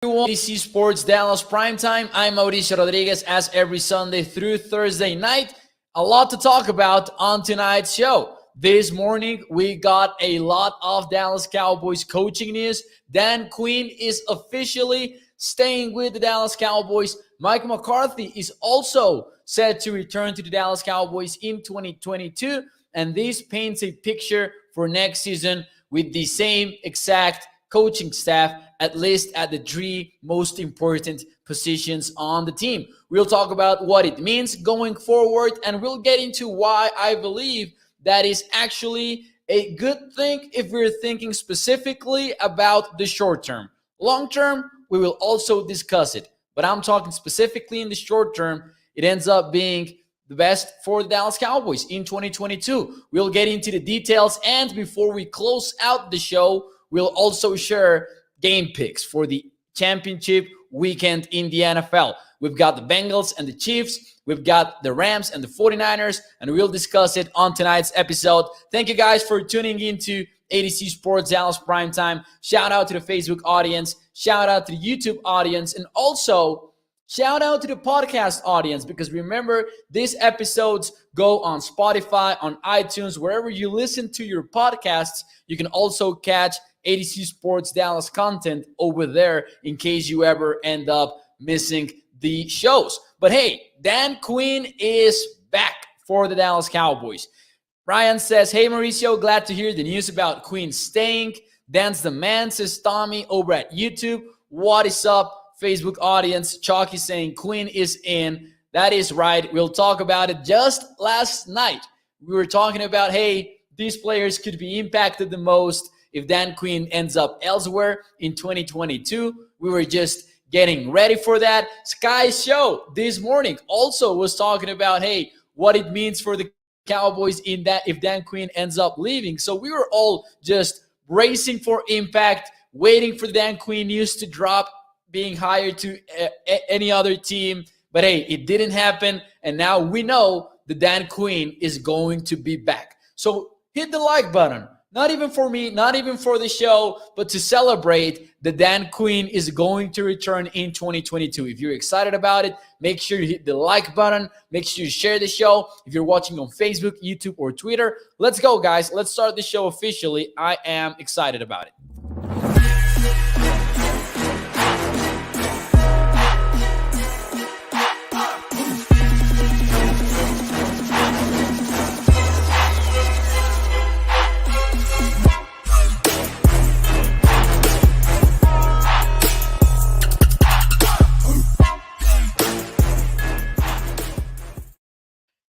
NFC Sports Dallas Primetime. I'm Mauricio Rodríguez, as every Sunday through Thursday night. A lot to talk about on tonight's show. This morning, we got a lot of Dallas Cowboys coaching news. Dan Quinn is officially staying with the Dallas Cowboys. Mike McCarthy is also set to return to the Dallas Cowboys in 2022. And this paints a picture for next season with the same exact coaching staff, at least at the three most important positions on the team. We'll talk about what it means going forward, and we'll get into why I believe that is actually a good thing if we're thinking specifically about the short term. Long term, we will also discuss it, but I'm talking specifically in the short term. It ends up being the best for the Dallas Cowboys in 2022. We'll get into the details, and before we close out the show, we'll also share game picks for the championship weekend in the NFL. We've got the Bengals and the Chiefs. We've got the Rams and the 49ers, and we'll discuss it on tonight's episode. Thank you guys for tuning into ADC Sports Dallas Primetime. Shout out to the Facebook audience. Shout out to the YouTube audience. And also, shout out to the podcast audience, because remember, these episodes go on Spotify, on iTunes, wherever you listen to your podcasts. You can also catch ADC Sports Dallas content over there in case you ever end up missing the shows. But hey, Dan Quinn is back for the Dallas Cowboys. Ryan says, hey Mauricio, glad to hear the news about Quinn staying. Dan's the man, says Tommy over at YouTube. What is up, Facebook audience? Chalky saying Quinn is in. That is right. We'll talk about it. Just last night, we were talking about, hey, these players could be impacted the most if Dan Quinn ends up elsewhere in 2022. We were just getting ready for that. Sky's show this morning also was talking about, hey, what it means for the Cowboys in that if Dan Quinn ends up leaving. So we were all just bracing for impact, waiting for the Dan Quinn news to drop, being hired to any other team. But hey, it didn't happen. And now we know that Dan Quinn is going to be back. So hit the like button. Not even for me, not even for the show, but to celebrate that Dan Quinn is going to return in 2022. If you're excited about it, make sure you hit the like button. Make sure you share the show. If you're watching on Facebook, YouTube, or Twitter, let's go, guys. Let's start the show officially. I am excited about it.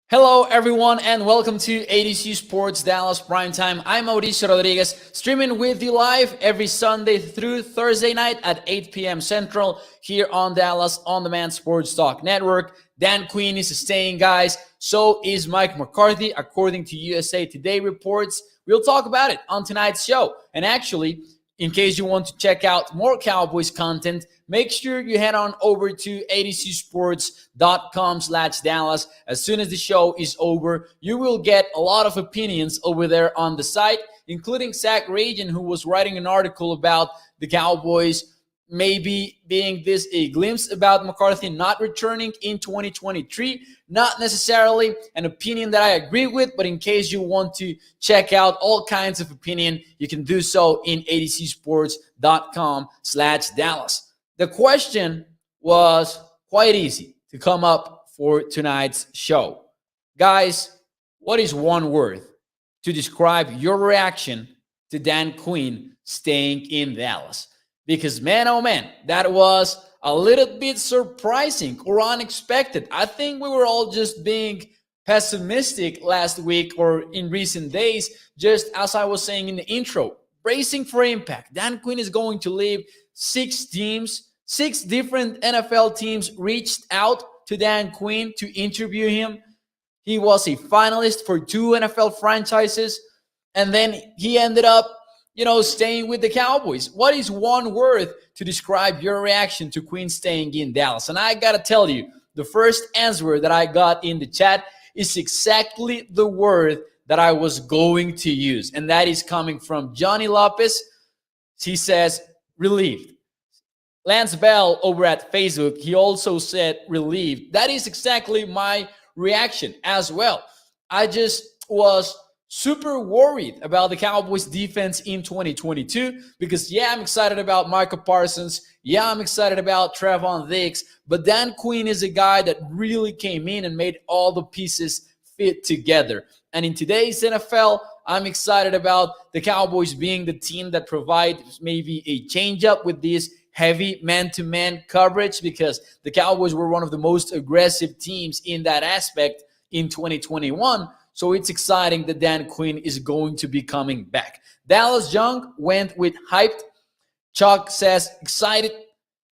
Hello, everyone, and welcome to ADC Sports Dallas Primetime. I'm Mauricio Rodríguez, streaming with you live every Sunday through Thursday night at 8 p.m. Central here on Dallas On Demand Sports Talk Network. Dan Quinn is staying, guys. So is Mike McCarthy, according to USA Today reports. We'll talk about it on tonight's show. And actually, in case you want to check out more Cowboys content, make sure you head on over to adcsports.com/Dallas. As soon as the show is over, you will get a lot of opinions over there on the site, including Zach Ragan, who was writing an article about the Cowboys maybe being this a glimpse about McCarthy not returning in 2023. Not necessarily an opinion that I agree with, but in case you want to check out all kinds of opinion, you can do so in adcsports.com/Dallas. The question was quite easy to come up for tonight's show. Guys, what is one word to describe your reaction to Dan Quinn staying in Dallas? Because, man, oh man, that was a little bit surprising or unexpected. I think we were all just being pessimistic last week or in recent days, just as I was saying in the intro, bracing for impact. Dan Quinn is going to leave. 6 different NFL teams reached out to Dan Quinn to interview him. He was a finalist for 2 NFL franchises, and then he ended up staying with the Cowboys. What is one word to describe your reaction to Quinn staying in Dallas? And I got to tell you, the first answer that I got in the chat is exactly the word that I was going to use. And that is coming from Johnny Lopez. He says, relieved. Lance Bell over at Facebook, he also said relieved. That is exactly my reaction as well. I just was super worried about the Cowboys defense in 2022 because, yeah, I'm excited about Michael Parsons. Yeah, I'm excited about Trevon Diggs. But Dan Quinn is a guy that really came in and made all the pieces fit together. And in today's NFL, I'm excited about the Cowboys being the team that provides maybe a change-up with this heavy man-to-man coverage because the Cowboys were one of the most aggressive teams in that aspect in 2021. So it's exciting that Dan Quinn is going to be coming back. Dallas Young went with hyped. Chuck says excited.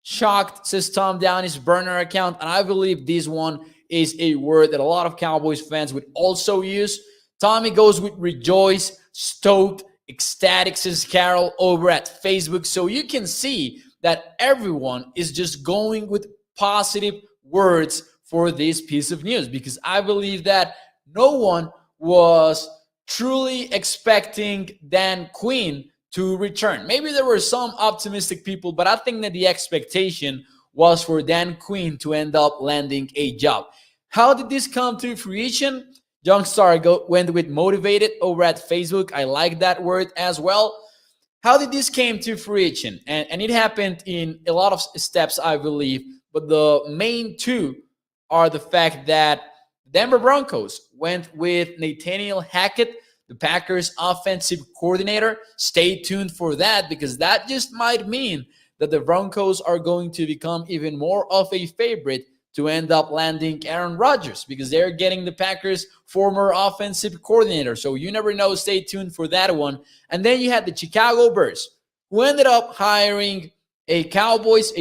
Shocked, says Tom down his burner account. And I believe this one is a word that a lot of Cowboys fans would also use. Tommy goes with rejoice, stoked, ecstatic, says Carol over at Facebook. So you can see that everyone is just going with positive words for this piece of news because I believe that no one was truly expecting Dan Quinn to return. Maybe there were some optimistic people, but I think that the expectation was for Dan Quinn to end up landing a job. How did this come to fruition? Youngstar went with motivated over at Facebook. I like that word as well. How did this came to fruition? And it happened in a lot of steps, I believe. But the main two are the fact that Denver Broncos went with Nathaniel Hackett, the Packers offensive coordinator. Stay tuned for that because that just might mean that the Broncos are going to become even more of a favorite to end up landing Aaron Rodgers because they're getting the Packers' former offensive coordinator. So you never know. Stay tuned for that one. And then you had the Chicago Bears, who ended up hiring a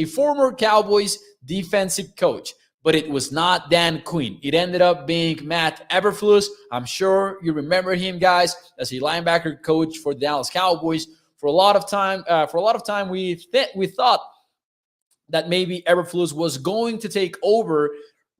former Cowboys defensive coach. But it was not Dan Quinn. It ended up being Matt Eberflus. I'm sure you remember him, guys, as a linebacker coach for the Dallas Cowboys. For a lot of time, we thought that maybe Eberflus was going to take over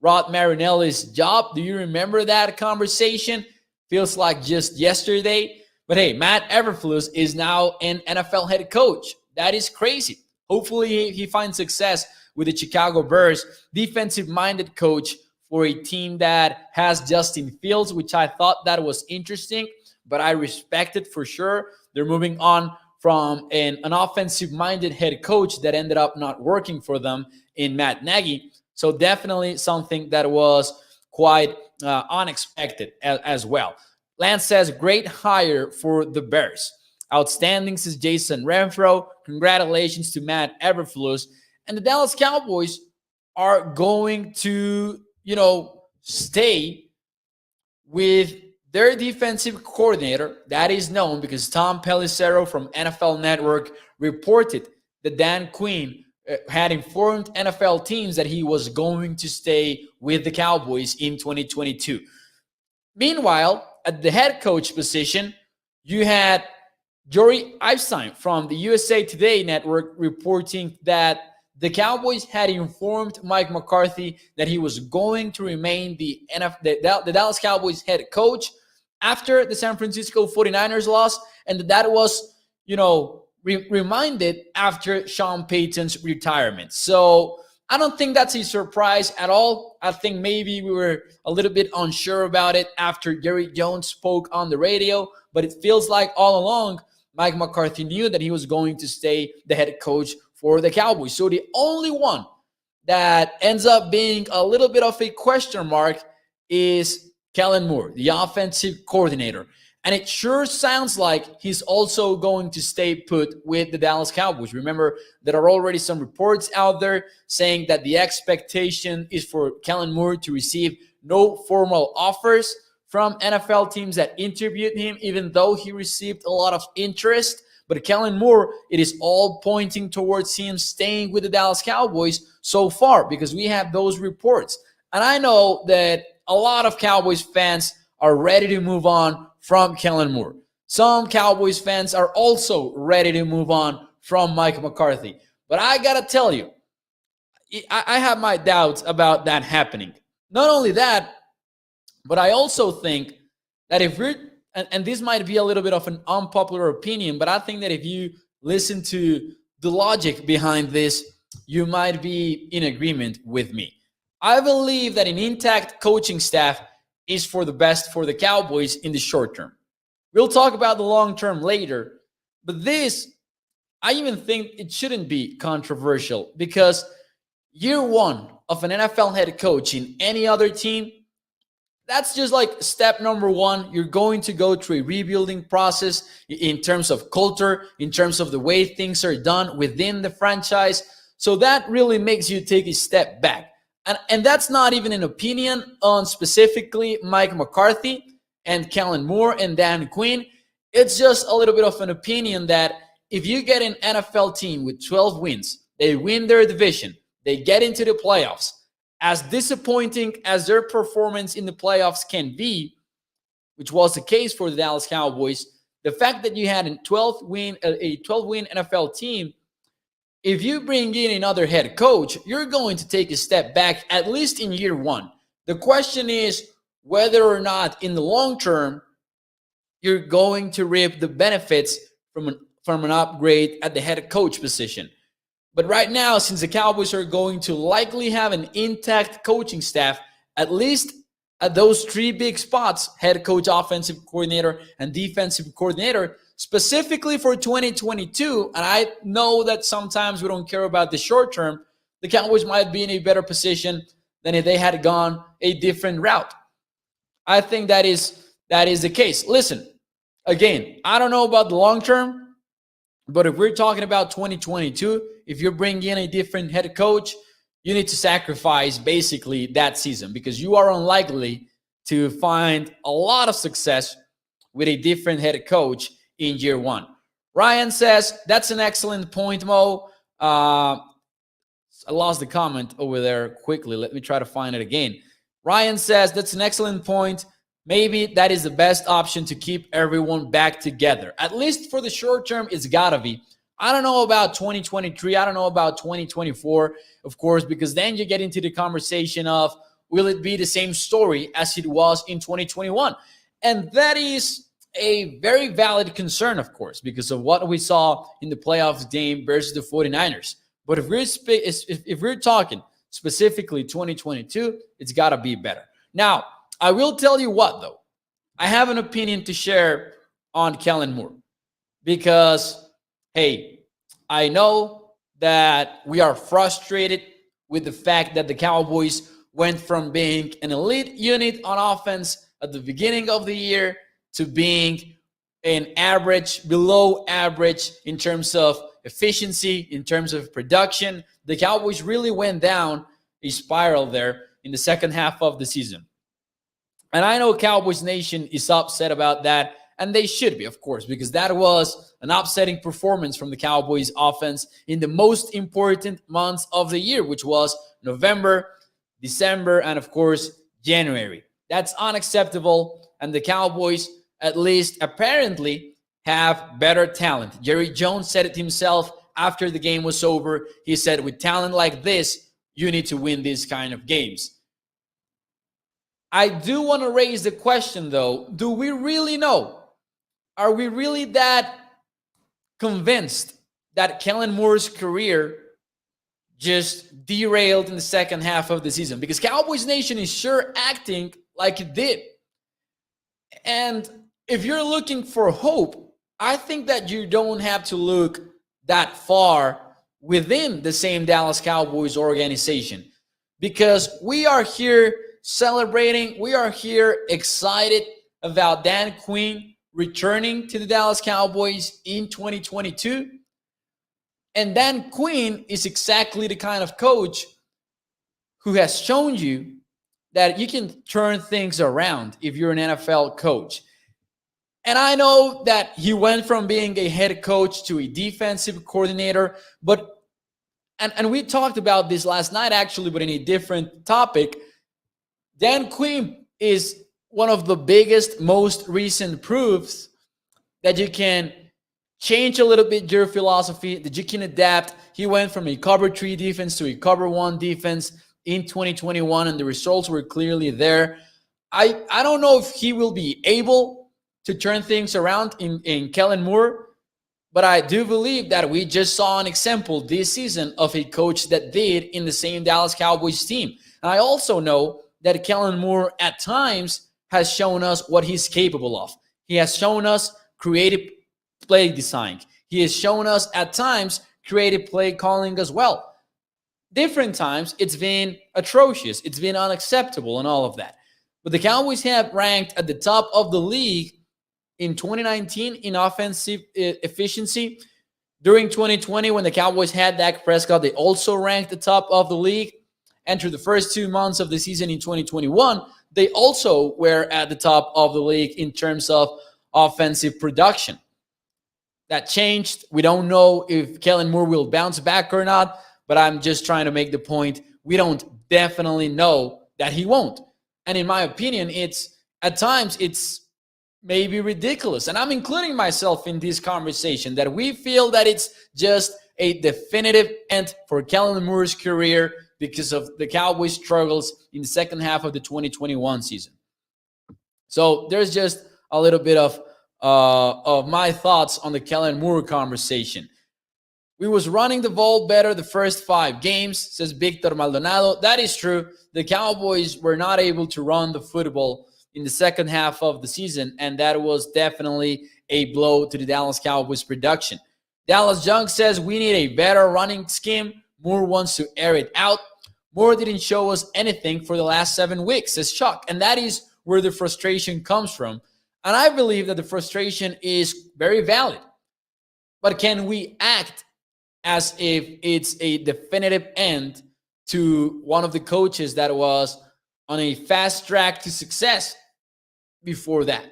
Rod Marinelli's job. Do you remember that conversation? Feels like just yesterday. But hey, Matt Eberflus is now an NFL head coach. That is crazy. Hopefully he finds success with the Chicago Bears, defensive-minded coach for a team that has Justin Fields, which I thought that was interesting, but I respect it for sure. They're moving on from an offensive-minded head coach that ended up not working for them in Matt Nagy. So definitely something that was quite unexpected as well. Lance says, great hire for the Bears. Outstanding, says Jason Renfro. Congratulations to Matt Eberflus. And the Dallas Cowboys are going to, stay with their defensive coordinator. That is known because Tom Pelissero from NFL Network reported that Dan Quinn had informed NFL teams that he was going to stay with the Cowboys in 2022. Meanwhile, at the head coach position, you had Jory Epstein from the USA Today network reporting that the Cowboys had informed Mike McCarthy that he was going to remain the Dallas Cowboys head coach after the San Francisco 49ers loss, and that was, reminded after Sean Payton's retirement. So I don't think that's a surprise at all. I think maybe we were a little bit unsure about it after Jerry Jones spoke on the radio, but it feels like all along Mike McCarthy knew that he was going to stay the head coach for the Cowboys. So the only one that ends up being a little bit of a question mark is Kellen Moore, the offensive coordinator. And it sure sounds like he's also going to stay put with the Dallas Cowboys. Remember, there are already some reports out there saying that the expectation is for Kellen Moore to receive no formal offers from NFL teams that interviewed him, even though he received a lot of interest. But Kellen Moore, it is all pointing towards him staying with the Dallas Cowboys so far because we have those reports. And I know that a lot of Cowboys fans are ready to move on from Kellen Moore. Some Cowboys fans are also ready to move on from Mike McCarthy. But I got to tell you, I have my doubts about that happening. Not only that, but I also think that if we're, and this might be a little bit of an unpopular opinion, but I think that if you listen to the logic behind this, you might be in agreement with me. I believe that an intact coaching staff is for the best for the Cowboys in the short term. We'll talk about the long term later, but this, I even think it shouldn't be controversial because year one of an NFL head coach in any other team, that's just like step number one. You're going to go through a rebuilding process in terms of culture, in terms of the way things are done within the franchise. So that really makes you take a step back. And that's not even an opinion on specifically Mike McCarthy and Kellen Moore and Dan Quinn. It's just a little bit of an opinion that if you get an NFL team with 12 wins, they win their division, they get into the playoffs, as disappointing as their performance in the playoffs can be, which was the case for the Dallas Cowboys, the fact that you had a 12-win NFL team, if you bring in another head coach, you're going to take a step back, at least in year one. The question is whether or not in the long term, you're going to reap the benefits from an upgrade at the head coach position. But right now, since the Cowboys are going to likely have an intact coaching staff, at least at those three big spots, head coach, offensive coordinator, and defensive coordinator, specifically for 2022, and I know that sometimes we don't care about the short term, the Cowboys might be in a better position than if they had gone a different route. I think that is the case. Listen, again, I don't know about the long term, but if we're talking about 2022, if you're bringing in a different head coach, you need to sacrifice basically that season because you are unlikely to find a lot of success with a different head coach in year one. Ryan says, that's an excellent point, Mo. I lost the comment over there quickly. Let me try to find it again. Ryan says, that's an excellent point. Maybe that is the best option to keep everyone back together. At least for the short term, it's got to be. I don't know about 2023. I don't know about 2024, of course, because then you get into the conversation of, will it be the same story as it was in 2021? And that is a very valid concern, of course, because of what we saw in the playoffs game versus the 49ers. But if we're talking specifically 2022, it's got to be better. Now, I will tell you what, though. I have an opinion to share on Kellen Moore because, hey, I know that we are frustrated with the fact that the Cowboys went from being an elite unit on offense at the beginning of the year to being an average, below average in terms of efficiency, in terms of production. The Cowboys really went down a spiral there in the second half of the season. And I know Cowboys Nation is upset about that, and they should be, of course, because that was an upsetting performance from the Cowboys offense in the most important months of the year, which was November, December, and of course, January. That's unacceptable, and the Cowboys, at least apparently, have better talent. Jerry Jones said it himself after the game was over. He said, with talent like this, you need to win these kind of games. I do want to raise the question, though, do we really know? Are we really that convinced that Kellen Moore's career just derailed in the second half of the season? Because Cowboys Nation is sure acting like it did. And if you're looking for hope, I think that you don't have to look that far within the same Dallas Cowboys organization, because we are here celebrating. We are here excited about Dan Quinn returning to the Dallas Cowboys in 2022. And Dan Quinn is exactly the kind of coach who has shown you that you can turn things around if you're an NFL coach. And I know that he went from being a head coach to a defensive coordinator, but and we talked about this last night actually, but in a different topic. Dan Quinn is one of the biggest, most recent proofs that you can change a little bit your philosophy, that you can adapt. He went from a cover 3 defense to a cover 1 defense in 2021, and the results were clearly there. I don't know if he will be able to turn things around in Kellen Moore, But I do believe that we just saw an example this season of a coach that did in the same Dallas Cowboys team. And I also know that Kellen Moore at times has shown us what he's capable of. He has shown us creative play design. He has shown us at times creative play calling as well. Different times it's been atrocious. It's been unacceptable and all of that. But the Cowboys have ranked at the top of the league in 2019 in offensive efficiency. During 2020, when the Cowboys had Dak Prescott, they also ranked the top of the league. And through the first 2 months of the season in 2021, they also were at the top of the league in terms of offensive production. That changed. We don't know if Kellen Moore will bounce back or not, but I'm just trying to make the point. We don't definitely know that he won't. And in my opinion, at times it's maybe ridiculous. And I'm including myself in this conversation that we feel that it's just a definitive end for Kellen Moore's career because of the Cowboys' struggles in the second half of the 2021 season. So there's just a little bit of my thoughts on the Kellen Moore conversation. We was running the ball better the first 5 games, says Victor Maldonado. That is true. The Cowboys were not able to run the football in the second half of the season, and that was definitely a blow to the Dallas Cowboys production. Dallas Young says we need a better running scheme. Moore wants to air it out. Moore didn't show us anything for the last 7 weeks, says Chuck, and that is where the frustration comes from. And I believe that the frustration is very valid. But can we act as if it's a definitive end to one of the coaches that was on a fast track to success before that?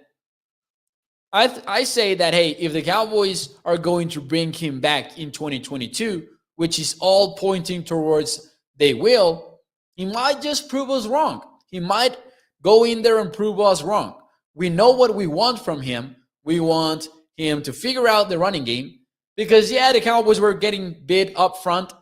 I say that, hey, if the Cowboys are going to bring him back in 2022, which is all pointing towards they will, he might just prove us wrong. He might go in there and prove us wrong. We know what we want from him. We want him to figure out the running game because, yeah, the Cowboys were getting bit up front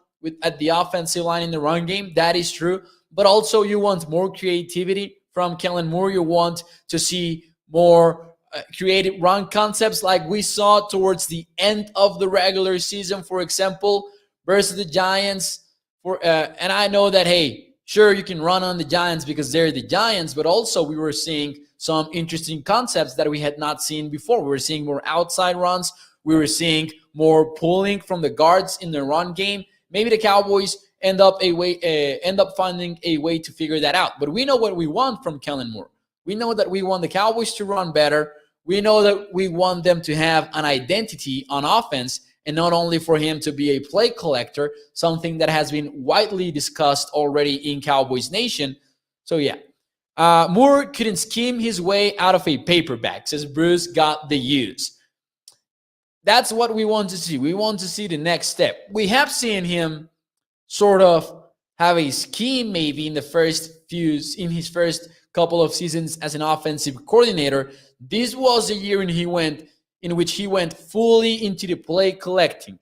at the offensive line in the run game. That is true. But also you want more creativity from Kellen Moore. You want to see more creative run concepts like we saw towards the end of the regular season, for example, versus the Giants. And I know that, hey, sure, you can run on the Giants because they're the Giants, but also we were seeing some interesting concepts that we had not seen before. We were seeing more outside runs. We were seeing more pulling from the guards in the run game. Maybe the Cowboys end up finding a way to figure that out. But we know what we want from Kellen Moore. We know that we want the Cowboys to run better. We know that we want them to have an identity on offense and not only for him to be a play collector, something that has been widely discussed already in Cowboys Nation. So, yeah. Moore couldn't scheme his way out of a paperback, says Bruce got the use. That's what we want to see. We want to see the next step. We have seen him sort of have a scheme maybe in his first couple of seasons as an offensive coordinator. This was a year in which he went fully into the play collecting.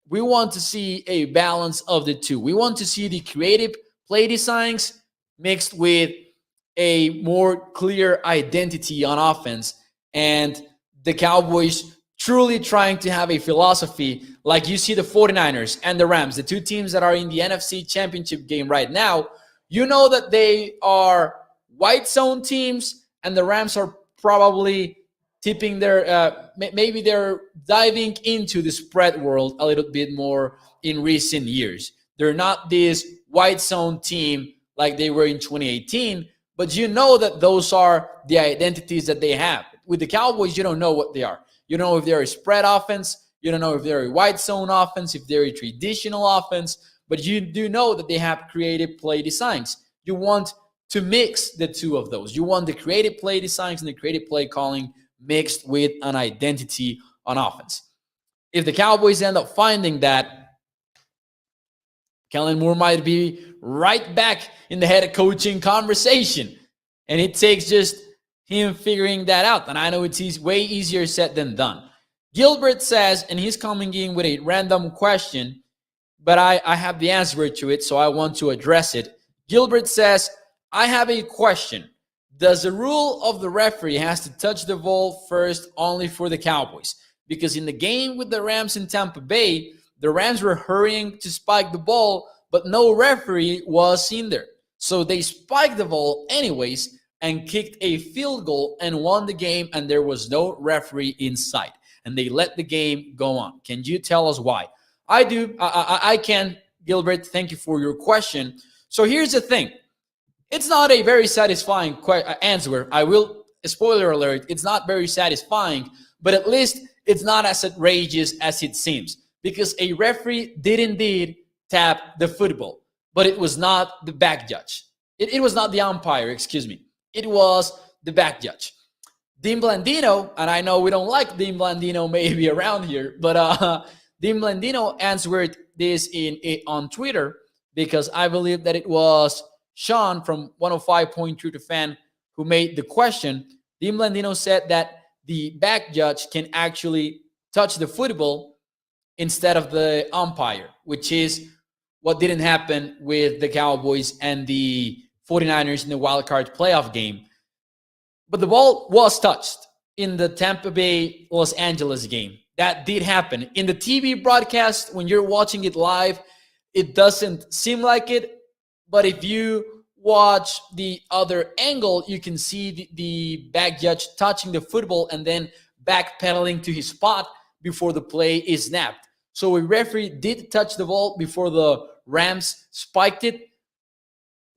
We want to see a balance of the two. We want to see the creative play designs mixed with a more clear identity on offense, and the Cowboys truly trying to have a philosophy like you see the 49ers and the Rams, the 2 teams that are in the NFC Championship game right now. You know that they are white zone teams, and the Rams are probably tipping maybe they're diving into the spread world a little bit more in recent years. They're not this white zone team like they were in 2018, but you know that those are the identities that they have. With the Cowboys, you don't know what they are. You don't know if they're a spread offense. You don't know if they're a white zone offense, if they're a traditional offense, but you do know that they have creative play designs. You want to mix the two of those. You want the creative play designs and the creative play calling mixed with an identity on offense. If the Cowboys end up finding that, Kellen Moore might be right back in the head coaching conversation. And it takes just him figuring that out. And I know it's way easier said than done. Gilbert says, and he's coming in with a random question, but I have the answer to it, so I want to address it. Gilbert says, I have a question. Does the rule of the referee has to touch the ball first only for the Cowboys? because in the game with the Rams in Tampa Bay, the Rams were hurrying to spike the ball, but no referee was in there. So they spiked the ball anyways and kicked a field goal and won the game, and there was no referee in sight. And they let the game go on. Can you tell us why? I do. I can, Gilbert. Thank you for your question. So here's the thing. It's not a very satisfying answer. I will, spoiler alert, it's not very satisfying, but at least it's not as outrageous as it seems, because a referee did indeed tap the football, but it was not the back judge. It was not the umpire, excuse me. It was the back judge. Dean Blandino, and I know we don't like Dean Blandino maybe around here, but Dean Blandino answered this on Twitter, because I believe that it was Sean from 105.3 The Fan who made the question. Dean Blandino said that the back judge can actually touch the football instead of the umpire, which is what didn't happen with the Cowboys and the 49ers in the wildcard playoff game. But the ball was touched in the Tampa Bay Los Angeles game. That did happen. In the TV broadcast, when you're watching it live, it doesn't seem like it. But if you watch the other angle, you can see the back judge touching the football and then backpedaling to his spot before the play is snapped. So a referee did touch the ball before the Rams spiked it,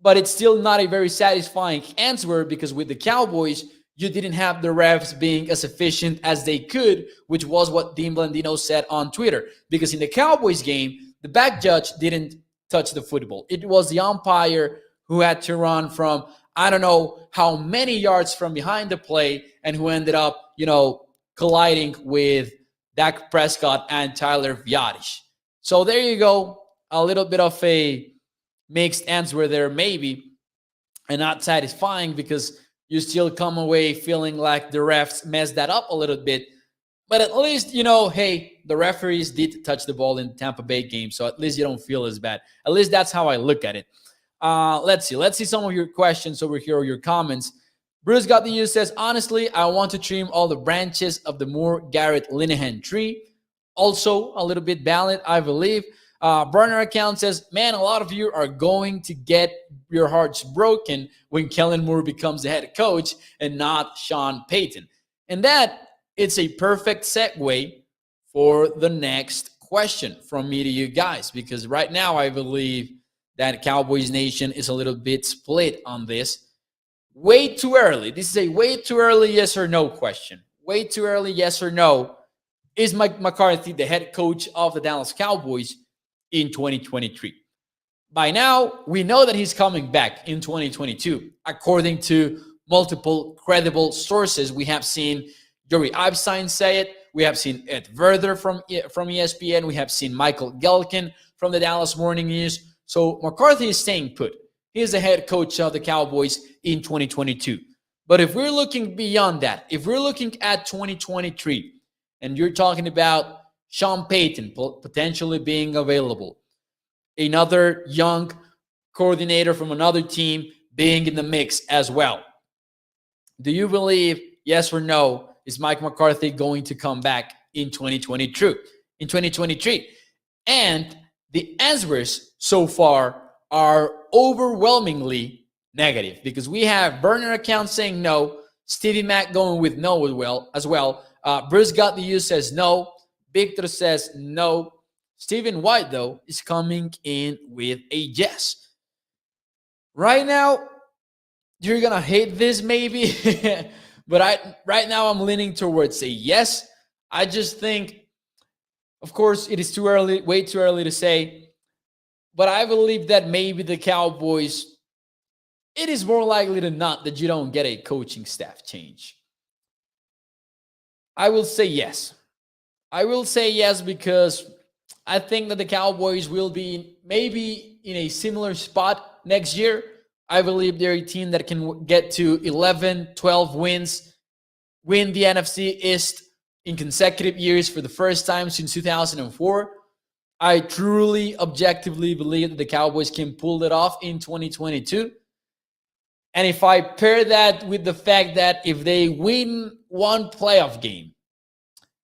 but it's still not a very satisfying answer, because with the Cowboys, you didn't have the refs being as efficient as they could, which was what Dean Blandino said on Twitter. Because in the Cowboys game, the back judge didn't touch the football. It was the umpire who had to run from, I don't know how many yards from behind the play, and who ended up, colliding with Dak Prescott and Tyler Viadish. So there you go. A little bit of a mixed answer there, maybe, and not satisfying, because you still come away feeling like the refs messed that up a little bit. But at least, hey, the referees did touch the ball in the Tampa Bay game, so at least you don't feel as bad. At least that's how I look at it. Let's see some of your questions over here, or your comments. Bruce Got the Use says, honestly, I want to trim all the branches of the Moore Garrett Linehan tree. Also, a little bit valid, I believe. Burner Account says, man, a lot of you are going to get your hearts broken when Kellen Moore becomes the head coach and not Sean Payton. And that, it's a perfect segue for the next question from me to you guys, because right now I believe that Cowboys Nation is a little bit split on this. Way too early. This is a way too early yes or no question. Way too early yes or no. Is Mike McCarthy the head coach of the Dallas Cowboys in 2023? By now, we know that he's coming back in 2022. According to multiple credible sources, we have seen Joey Epstein say it. We have seen Ed Werder from ESPN. We have seen Michael Gelkin from the Dallas Morning News. So McCarthy is staying put. He is the head coach of the Cowboys in 2022. But if we're looking beyond that, if we're looking at 2023, and you're talking about Sean Payton potentially being available, another young coordinator from another team being in the mix as well, do you believe, yes or no, is Mike McCarthy going to come back in 2023? And the answers so far are overwhelmingly negative, because we have Burner Account saying no, Stevie Mack going with no as well. Bruce Got the Use says no. Victor says no. Stephen White, though, is coming in with a yes. Right now, you're going to hate this maybe, but right now I'm leaning towards a yes. I just think, of course, it is too early, way too early to say, but I believe that maybe the Cowboys, it is more likely than not that you don't get a coaching staff change. I will say yes. I will say yes, because I think that the Cowboys will be maybe in a similar spot next year. I believe they're a team that can get to 11, 12 wins, win the NFC East in consecutive years for the first time since 2004. I truly, objectively believe that the Cowboys can pull it off in 2022. And if I pair that with the fact that if they win one playoff game,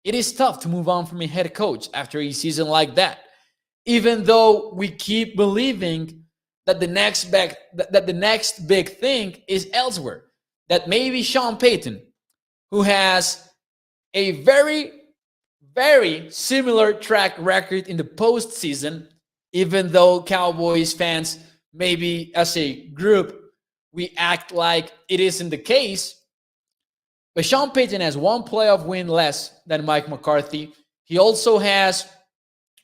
It is tough to move on from a head coach after a season like that, even though we keep believing that the next big thing is elsewhere. That maybe Sean Payton, who has a very, very similar track record in the postseason, even though Cowboys fans, maybe as a group, we act like it isn't the case. But Sean Payton has one playoff win less than Mike McCarthy. He also has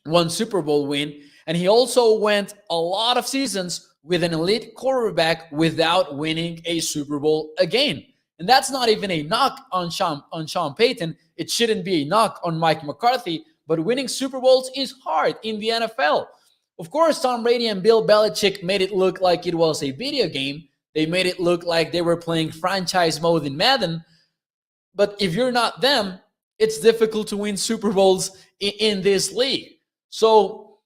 one Super Bowl win, and he also went a lot of seasons with an elite quarterback without winning a Super Bowl again. And that's not even a knock on Sean Payton. It shouldn't be a knock on Mike McCarthy, but winning Super Bowls is hard in the NFL. Of course, Tom Brady and Bill Belichick made it look like it was a video game. They made it look like they were playing franchise mode in Madden. But if you're not them, it's difficult to win Super Bowls in this league. So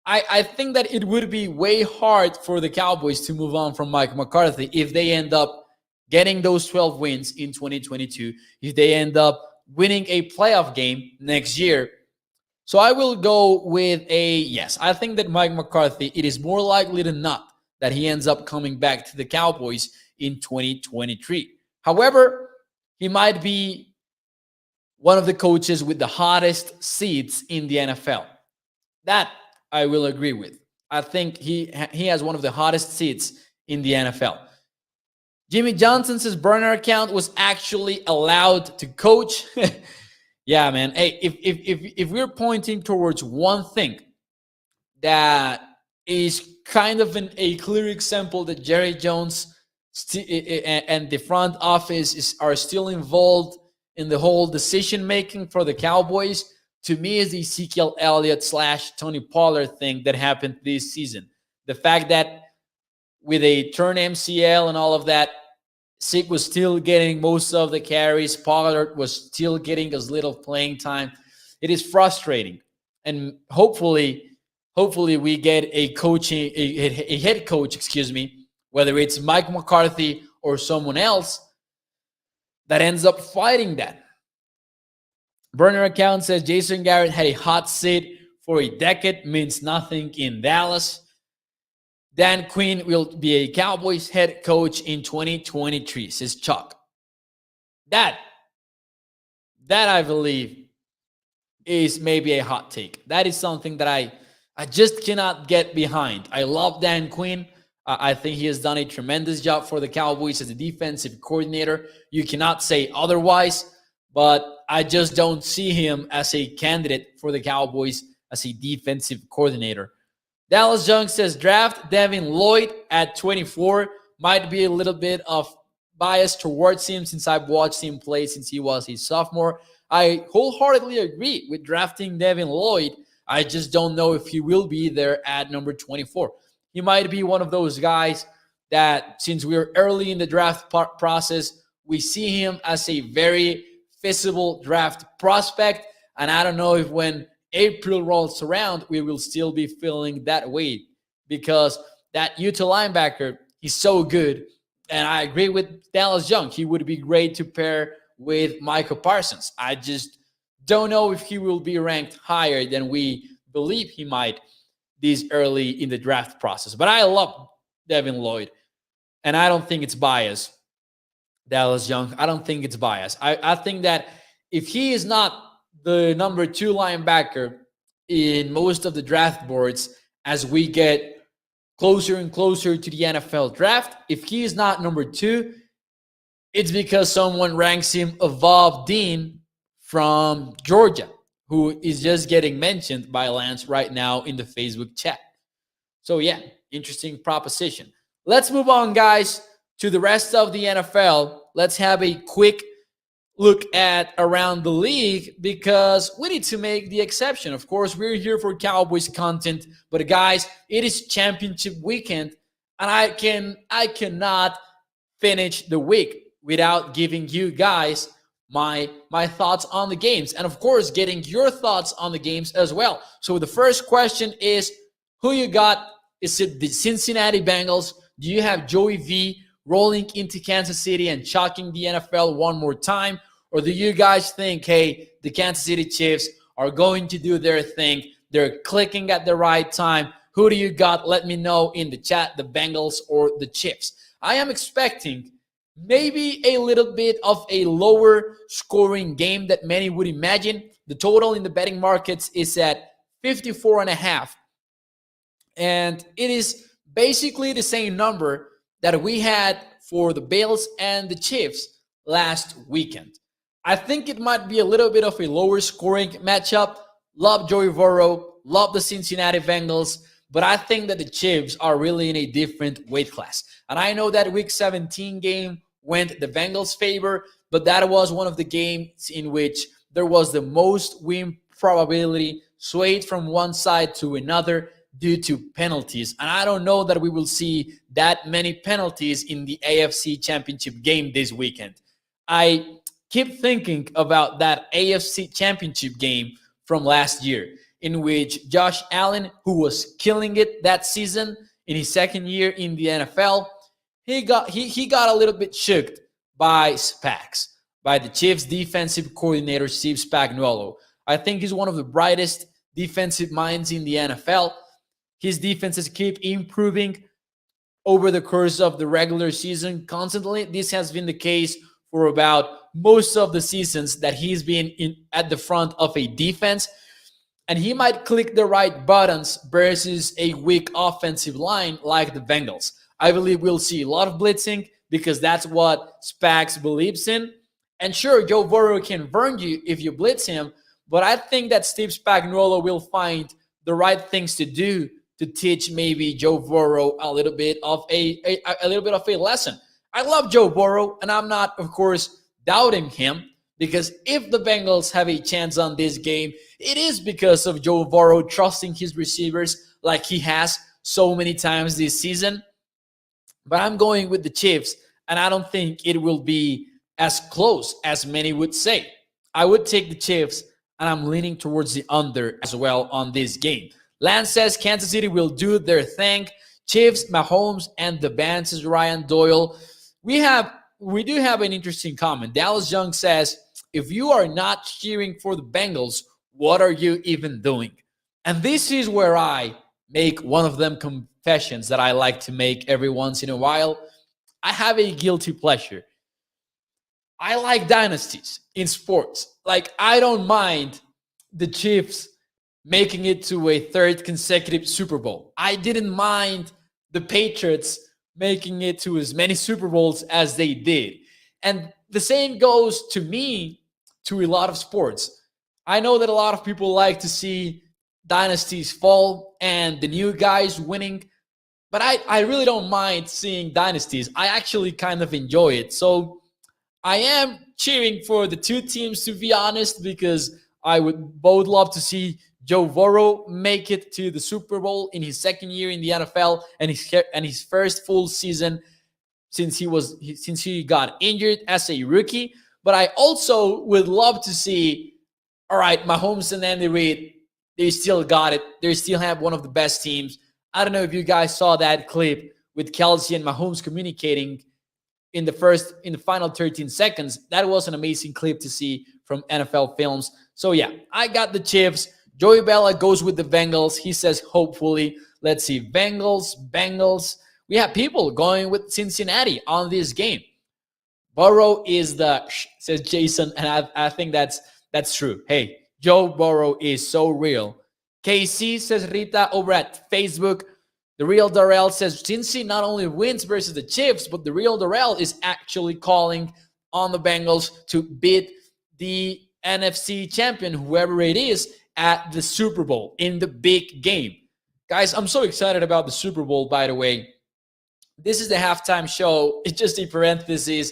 I think that it would be way hard for the Cowboys to move on from Mike McCarthy if they end up getting those 12 wins in 2022, if they end up winning a playoff game next year. So I will go with a yes. I think that Mike McCarthy, it is more likely than not that he ends up coming back to the Cowboys in 2023. However, he might be one of the coaches with the hottest seats in the NFL. That I will agree with. I think he has one of the hottest seats in the NFL. Jimmy Johnson says burner account was actually allowed to coach. Yeah, man. Hey, if we're pointing towards one thing that is kind of a clear example that Jerry Jones and the front office are still involved in the whole decision making for the Cowboys, to me is the Ezekiel Elliott / Tony Pollard thing that happened this season. The fact that with a turn MCL and all of that, Zeke was still getting most of the carries. Pollard was still getting as little playing time. It is frustrating. And hopefully we get a head coach, whether it's Mike McCarthy or someone else, that ends up fighting that. Burner account says Jason Garrett had a hot seat for a decade, means nothing in Dallas. Dan Quinn will be a Cowboys head coach in 2023, says Chuck. That I believe is maybe a hot take. That is something that I just cannot get behind. I love Dan Quinn. I think he has done a tremendous job for the Cowboys as a defensive coordinator. You cannot say otherwise, but I just don't see him as a candidate for the Cowboys as a defensive coordinator. Dallas Young says draft Devin Lloyd at 24. Might be a little bit of bias towards him since I've watched him play since he was a sophomore. I wholeheartedly agree with drafting Devin Lloyd. I just don't know if he will be there at number 24. He might be one of those guys that, since we're early in the draft process, we see him as a very feasible draft prospect. And I don't know if when April rolls around, we will still be feeling that way, because that Utah linebacker, he's so good. And I agree with Dallas Young. He would be great to pair with Michael Parsons. I just don't know if he will be ranked higher than we believe he might this early in the draft process. But I love Devin Lloyd, and I don't think it's bias. Dallas Young, I don't think it's bias. I think that if he is not the number 2 linebacker in most of the draft boards as we get closer and closer to the NFL draft, if he is not number 2, it's because someone ranks him above Dean from Georgia, who is just getting mentioned by Lance right now in the Facebook chat. So yeah, interesting proposition. Let's move on, guys, to the rest of the NFL. Let's have a quick look at around the league, because we need to make the exception. Of course, we're here for Cowboys content, but guys, it is championship weekend, and I cannot finish the week without giving you guys my thoughts on the games, and of course getting your thoughts on the games as well. So the first question is, who you got? Is it the Cincinnati Bengals? Do you have Joey V rolling into Kansas City and shocking the NFL one more time? Or do you guys think, hey, the Kansas City Chiefs are going to do their thing? They're clicking at the right time. Who do you got? Let me know in the chat, the Bengals or the Chiefs. I am expecting maybe a little bit of a lower scoring game that many would imagine. The total in the betting markets is at 54.5. And it is basically the same number that we had for the Bills and the Chiefs last weekend. I think it might be a little bit of a lower scoring matchup. Love Joey Burrow, love the Cincinnati Bengals, but I think that the Chiefs are really in a different weight class. And I know that Week 17 game went the Bengals' favor, but that was one of the games in which there was the most win probability swayed from one side to another due to penalties. And I don't know that we will see that many penalties in the AFC Championship game this weekend. I keep thinking about that AFC Championship game from last year, in which Josh Allen, who was killing it that season in his second year in the NFL, he got a little bit shook by Spags, by the Chiefs defensive coordinator Steve Spagnuolo. I think he's one of the brightest defensive minds in the NFL. His defenses keep improving over the course of the regular season constantly. This has been the case for about most of the seasons that he's been at the front of a defense. And he might click the right buttons versus a weak offensive line like the Bengals. I believe we'll see a lot of blitzing because that's what Spags believes in. And sure, Joe Burrow can burn you if you blitz him, but I think that Steve Spagnuolo will find the right things to do to teach maybe Joe Burrow a little bit of a lesson. I love Joe Burrow, and I'm not, of course, doubting him, because if the Bengals have a chance on this game, it is because of Joe Burrow trusting his receivers like he has so many times this season. But I'm going with the Chiefs, and I don't think it will be as close as many would say. I would take the Chiefs, and I'm leaning towards the under as well on this game. Lance says Kansas City will do their thing. Chiefs, Mahomes, and the band, says Ryan Doyle. We do have an interesting comment. Dallas Young says, if you are not cheering for the Bengals, what are you even doing? And this is where I make one of them confessions that I like to make every once in a while. I have a guilty pleasure. I like dynasties in sports. Like, I don't mind the Chiefs making it to a third consecutive Super Bowl. I didn't mind the Patriots making it to as many Super Bowls as they did. And the same goes to me to a lot of sports. I know that a lot of people like to see dynasties fall and the new guys winning, but I really don't mind seeing dynasties. I actually kind of enjoy it. So I am cheering for the two teams, to be honest, because I would both love to see Joe Burrow make it to the Super Bowl in his second year in the NFL and his first full season since he got injured as a rookie. But I also would love to see, all right, Mahomes and Andy Reid, they still got it. They still have one of the best teams. I don't know if you guys saw that clip with Kelsey and Mahomes communicating in the final 13 seconds. That was an amazing clip to see from NFL Films. So yeah, I got the Chiefs. Joey Bella goes with the Bengals. He says, hopefully. Let's see. Bengals. We have people going with Cincinnati on this game. Burrow is says Jason, and I think that's true. Hey, Joe Burrow is so real. KC, says Rita over at Facebook. The real Darrell says Cincy not only wins versus the Chiefs, but the real Darrell is actually calling on the Bengals to beat the NFC champion, whoever it is, at the Super Bowl in the big game. Guys, I'm so excited about the Super Bowl, by the way. This is the halftime show. It's just a parenthesis.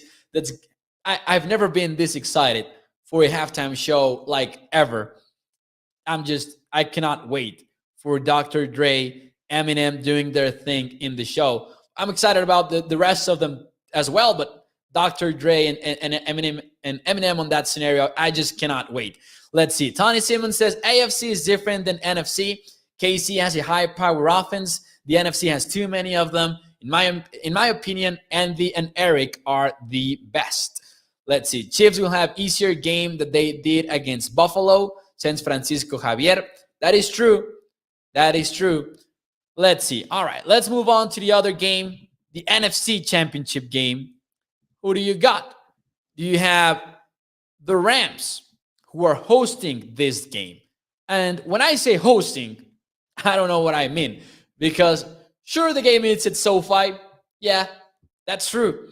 I've never been this excited for a halftime show like ever. I cannot wait for Dr. Dre, Eminem doing their thing in the show. I'm excited about the rest of them as well, but Dr. Dre and Eminem on that scenario, I just cannot wait. Let's see. Tony Simmons says AFC is different than NFC. KC has a high power offense. The NFC has too many of them. In my opinion, Andy and Eric are the best. Let's see. Chiefs will have easier game that they did against Buffalo, since Francisco Javier. That is true. That is true. Let's see. All right, let's move on to the other game, the NFC Championship game. Who do you got? Do you have the Rams, who are hosting this game? And when I say hosting, I don't know what I mean, because sure, the game is at SoFi. Yeah, that's true.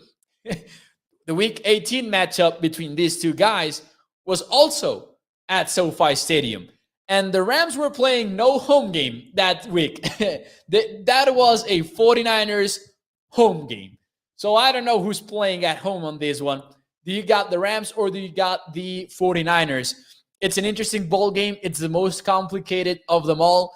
The Week 18 matchup between these two guys was also at SoFi Stadium. And the Rams were playing no home game that week. That was a 49ers home game. So I don't know who's playing at home on this one. Do you got the Rams or do you got the 49ers? It's an interesting ball game. It's the most complicated of them all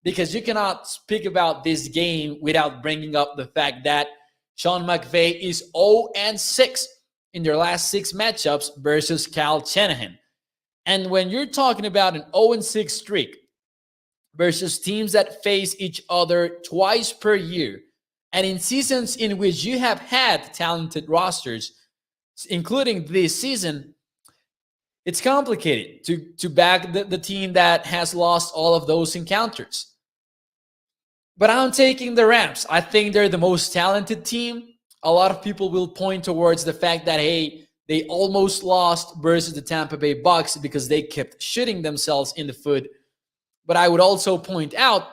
because you cannot speak about this game without bringing up the fact that Sean McVay is 0-6 in their last 6 matchups versus Kyle Shanahan. And when you're talking about an 0-6 streak versus teams that face each other twice per year, and in seasons in which you have had talented rosters, including this season, it's complicated to back the team that has lost all of those encounters. But I'm taking the Rams. I think they're the most talented team. A lot of people will point towards the fact that, hey, they almost lost versus the Tampa Bay Bucks because they kept shooting themselves in the foot. But I would also point out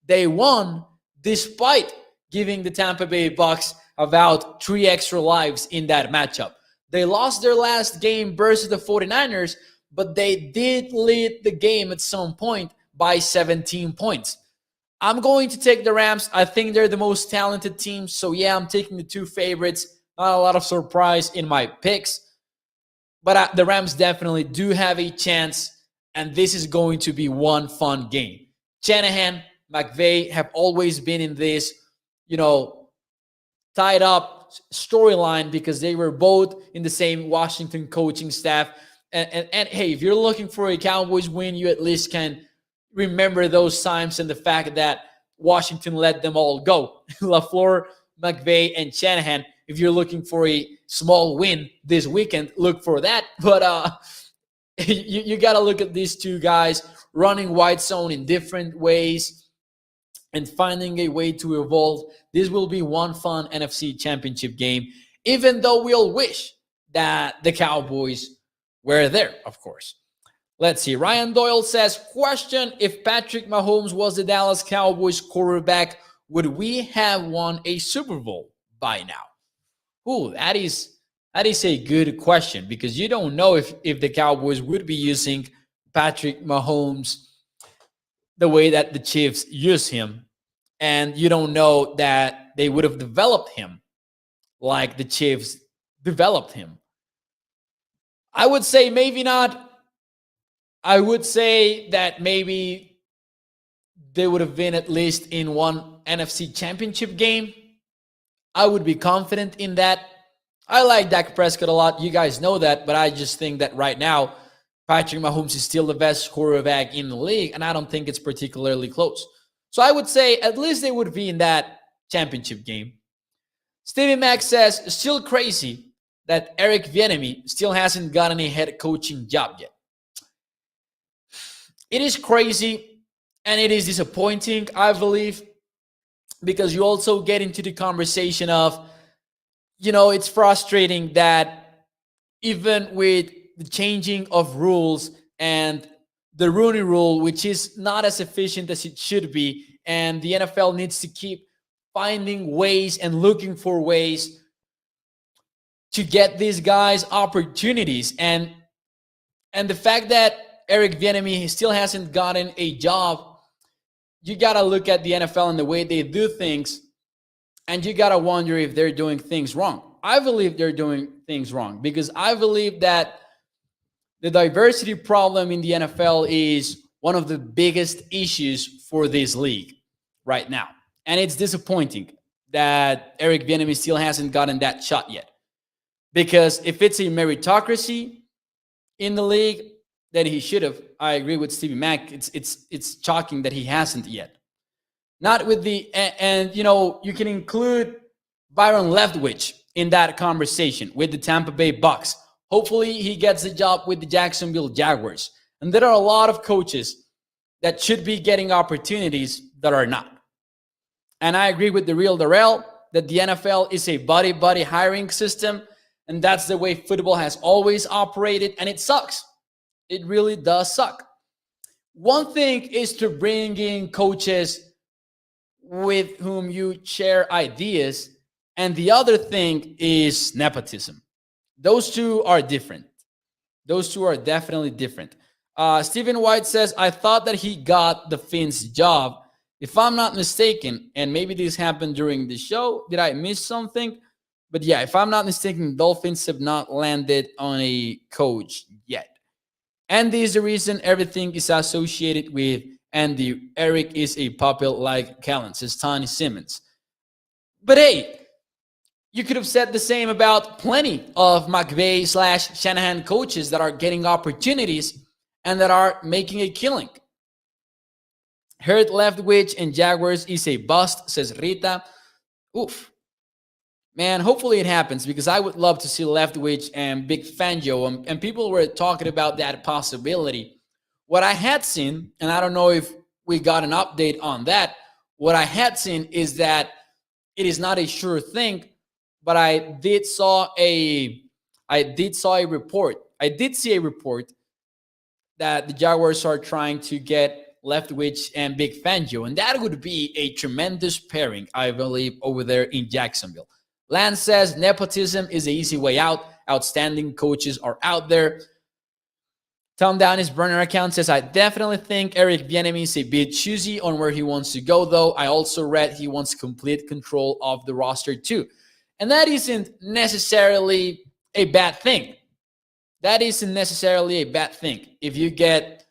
they won despite giving the Tampa Bay Bucks about 3 extra lives in that matchup. They lost their last game versus the 49ers, but they did lead the game at some point by 17 points. I'm going to take the Rams. I think they're the most talented team. So, yeah, I'm taking the 2 favorites. Not a lot of surprise in my picks. But the Rams definitely do have a chance. And this is going to be one fun game. Shanahan, McVay have always been in this, tied up storyline because they were both in the same Washington coaching staff. And hey, if you're looking for a Cowboys win, you at least can remember those times and the fact that Washington let them all go. LaFleur, McVay, and Shanahan. If you're looking for a small win this weekend, look for that. But you got to look at these two guys running white zone in different ways and finding a way to evolve. This will be one fun NFC Championship game, even though we all wish that the Cowboys were there, of course. Let's see. Ryan Doyle says, question, if Patrick Mahomes was the Dallas Cowboys quarterback, would we have won a Super Bowl by now? Ooh, that is a good question because you don't know if the Cowboys would be using Patrick Mahomes the way that the Chiefs use him. And you don't know that they would have developed him like the Chiefs developed him. I would say maybe not. I would say that maybe they would have been at least in one NFC Championship game. I would be confident in that. I like Dak Prescott a lot. You guys know that, but I just think that right now, Patrick Mahomes is still the best quarterback in the league, and I don't think it's particularly close. So I would say at least they would be in that championship game. Stevie Mack says, still crazy that Eric Bieniemy still hasn't gotten a head coaching job yet. It is crazy, and it is disappointing, I believe, because you also get into the conversation of, it's frustrating that even with the changing of rules and the Rooney Rule, which is not as efficient as it should be, and the NFL needs to keep finding ways and looking for ways to get these guys opportunities. And the fact that Eric Bieniemy still hasn't gotten a job, you got to look at the NFL and the way they do things, and you got to wonder if they're doing things wrong. I believe they're doing things wrong because I believe that the diversity problem in the NFL is one of the biggest issues for this league right now. And it's disappointing that Eric Bieniemy still hasn't gotten that shot yet. Because if it's a meritocracy in the league, then he should have. I agree with Stevie Mack. It's shocking that he hasn't yet. Not with and you can include Byron Leftwich in that conversation with the Tampa Bay Bucks. Hopefully he gets the job with the Jacksonville Jaguars. And there are a lot of coaches that should be getting opportunities that are not. And I agree with the real Darrell that the NFL is a buddy hiring system, and that's the way football has always operated, and it sucks. It really does suck. One thing is to bring in coaches with whom you share ideas, and the other thing is nepotism. Those two are different. Those two are definitely different. Stephen White says, I thought that he got the Finns job. If I'm not mistaken, and maybe this happened during the show, did I miss something? But yeah, if I'm not mistaken, Dolphins have not landed on a coach yet. And this is the reason everything is associated with Andy. Eric is a puppet like Kellen, says Tony Simmons. But hey, you could have said the same about plenty of McVay/Shanahan coaches that are getting opportunities and that are making a killing. Hurt Leftwich and Jaguars is a bust, says Rita. Oof. Man, hopefully it happens because I would love to see Leftwich and Big Fangio. And people were talking about that possibility. What I had seen, and I don't know if we got an update on that, what I had seen is that it is not a sure thing, but I did see a report that the Jaguars are trying to get Leftwich and Big Fangio, and that would be a tremendous pairing, I believe, over there in Jacksonville. Lance says nepotism is the easy way out. Outstanding coaches are out there. Tom Down his burner account says, I definitely think Eric Bieniemy is a bit choosy on where he wants to go, though. I also read he wants complete control of the roster too. And that isn't necessarily a bad thing. That isn't necessarily a bad thing if you get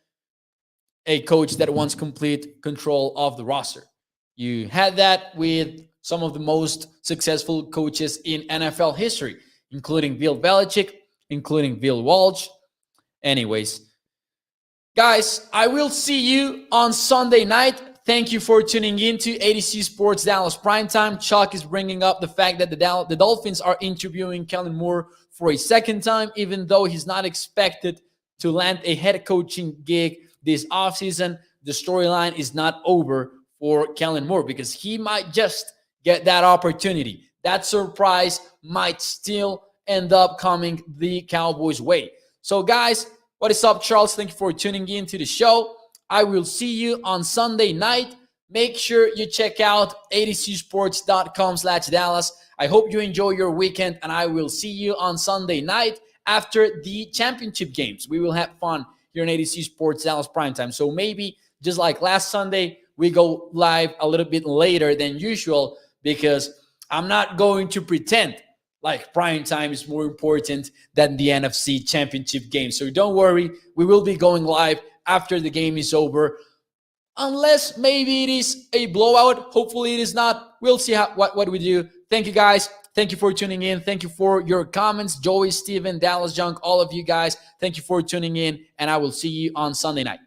a coach that wants complete control of the roster. You had that with some of the most successful coaches in NFL history, including Bill Belichick, including Bill Walsh. Anyways, guys, I will see you on Sunday night. Thank you for tuning in to ADC Sports Dallas Primetime. Chuck is bringing up the fact that the Dolphins are interviewing Kellen Moore for a second time, even though he's not expected to land a head coaching gig this offseason. The storyline is not over for Kellen Moore because he might just get that opportunity. That surprise might still end up coming the Cowboys' way. So, guys, what is up, Charles? Thank you for tuning in to the show. I will see you on Sunday night. Make sure you check out adcsports.com/Dallas. I hope you enjoy your weekend, and I will see you on Sunday night after the championship games. We will have fun here in ADC Sports Dallas Primetime. So maybe just like last Sunday, we go live a little bit later than usual because I'm not going to pretend like Primetime is more important than the NFC Championship game. So don't worry, we will be going live after the game is over. Unless maybe it is a blowout. Hopefully it is not. We'll see what we do. Thank you, guys. Thank you for tuning in. Thank you for your comments. Joey, Steven, Dallas Junk, all of you guys. Thank you for tuning in, and I will see you on Sunday night.